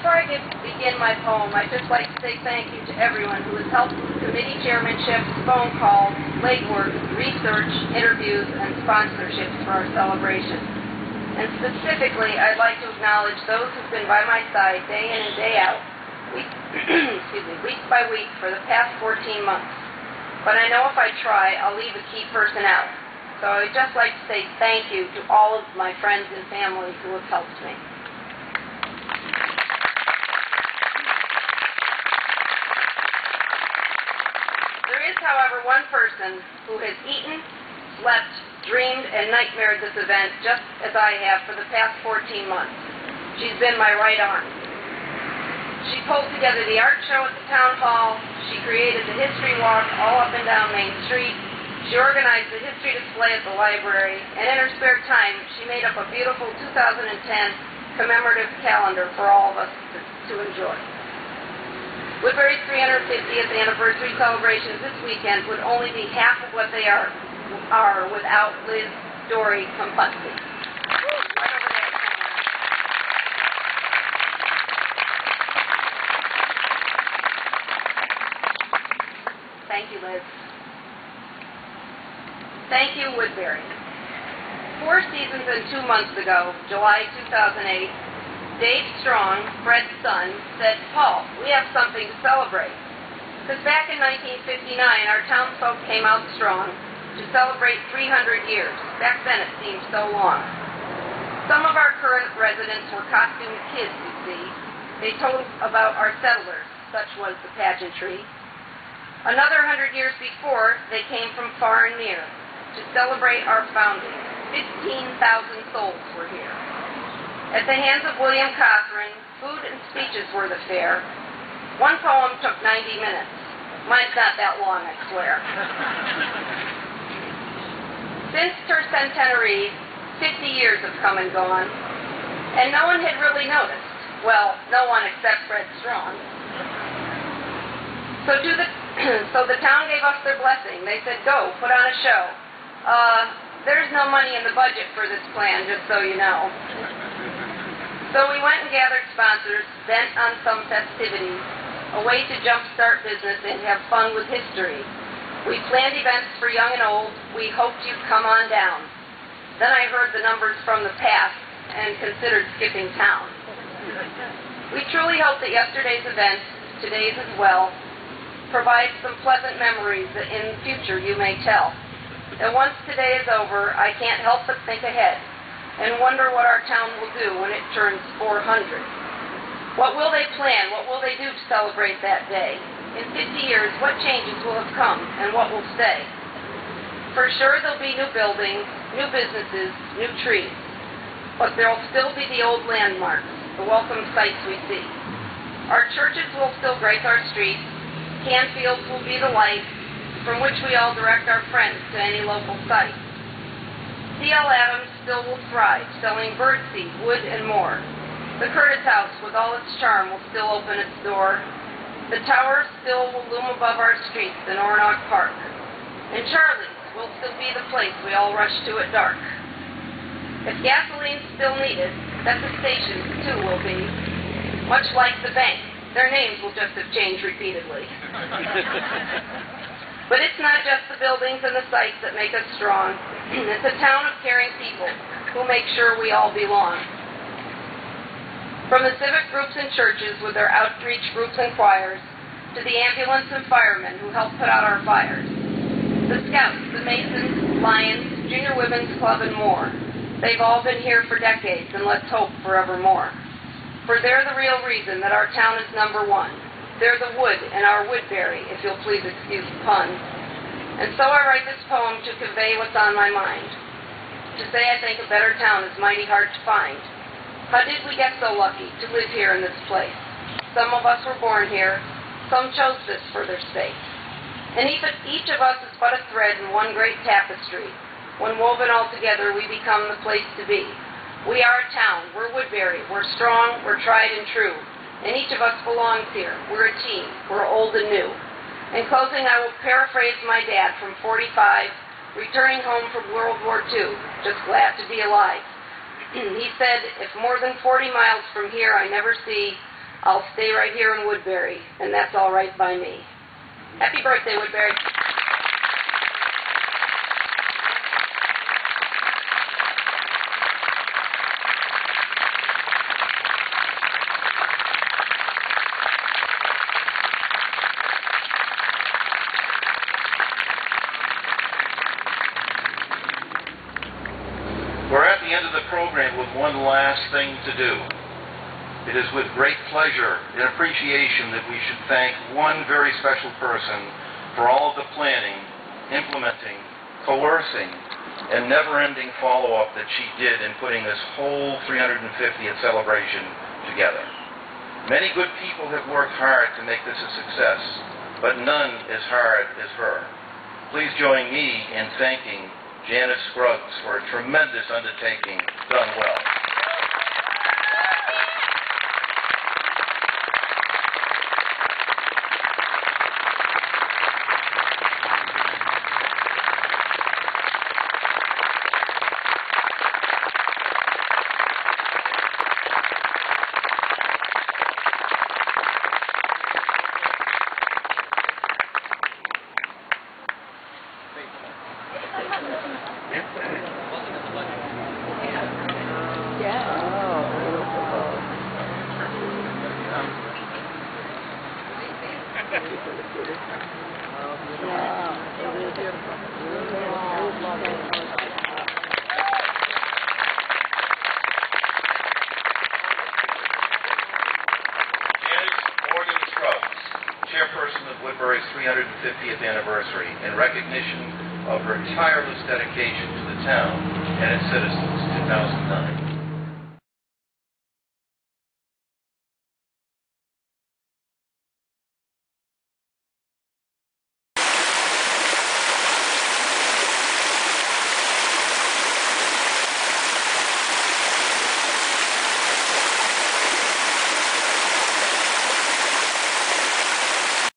Before I begin my poem, I'd just like to say thank you to everyone who has helped with committee chairmanships, phone calls, legwork, research, interviews, and sponsorships for our celebration. And specifically, I'd like to acknowledge those who've been by my side day in and day out, week by week for the past 14 months. But I know if I try, I'll leave a key person out. So I would just like to say thank you to all of my friends and family who have helped me. There is, however, one person who has eaten, slept, dreamed, and nightmared this event just as I have for the past 14 months. She's been my right arm. She pulled together the art show at the town hall. She created the history walk all up and down Main Street. She organized the history display at the library, and in her spare time, she made up a beautiful 2010 commemorative calendar for all of us to enjoy. Woodbury's 350th anniversary celebrations this weekend would only be half of what they are without Liz Dory Complexity. Thank you, Liz. Thank you, Woodbury. 4 seasons and 2 months ago, July 2008, Dave Strong, Fred's son, said, "Paul, we have something to celebrate." Because back in 1959, our townsfolk came out strong to celebrate 300 years. Back then it seemed so long. Some of our current residents were costumed kids, you see. They told about our settlers, such was the pageantry. Another 100 years before, they came from far and near to celebrate our founding. 15,000 souls were here. At the hands of William Cothran, food and speeches were the fare. One poem took 90 minutes. Mine's not that long, I swear. Since tercentenary, 50 years have come and gone, and no one had really noticed. Well, no one except Fred Strong. So the town gave us their blessing. They said, "Go, put on a show." There's no money in the budget for this plan, just so you know. So we went and gathered sponsors, bent on some festivities, a way to jumpstart business and have fun with history. We planned events for young and old. We hoped you'd come on down. Then I heard the numbers from the past and considered skipping town. We truly hope that yesterday's events, today's as well, provide some pleasant memories that in the future you may tell. And once today is over, I can't help but think ahead and wonder what our town will do when it turns 400. What will they plan? What will they do to celebrate that day? In 50 years, what changes will have come and what will stay? For sure, there'll be new buildings, new businesses, new trees. But there'll still be the old landmarks, the welcome sights we see. Our churches will still grace our streets. Canfields will be the light from which we all direct our friends to any local site. C.L. Adams still will thrive, selling birdseed, wood, and more. The Curtis House, with all its charm, will still open its door. The tower still will loom above our streets in Ornock Park. And Charlie's will still be the place we all rush to at dark. If gasoline's still needed, that the stations, too, will be. Much like the bank, their names will just have changed repeatedly. But it's not just the buildings and the sites that make us strong. It's a town of caring people who make sure we all belong. From the civic groups and churches with their outreach groups and choirs, to the ambulance and firemen who help put out our fires. The Scouts, the Masons, Lions, Junior Women's Club, and more. They've all been here for decades, and let's hope forevermore. For they're the real reason that our town is number one. They're the wood in our Woodbury, if you'll please excuse the pun. And so I write this poem to convey what's on my mind. To say I think a better town is mighty hard to find. How did we get so lucky to live here in this place? Some of us were born here. Some chose this for their space. And each of us is but a thread in one great tapestry. When woven all together, we become the place to be. We are a town. We're Woodbury. We're strong. We're tried and true. And each of us belongs here. We're a team. We're old and new. In closing, I will paraphrase my dad from 45, returning home from World War II, just glad to be alive. He said, "If more than 40 miles from here I never see I'll stay right here in Woodbury, and that's all right by me. Happy birthday, Woodbury. We're at the end of the program with one last thing to do. It is with great pleasure and appreciation that we should thank one very special person for all of the planning, implementing, coercing, and never-ending follow-up that she did in putting this whole 350th celebration together. Many good people have worked hard to make this a success, but none as hard as her. Please join me in thanking Janice Scruggs for a tremendous undertaking done well. Chairperson of Woodbury's 350th anniversary, in recognition of her tireless dedication to the town and its citizens, 2009.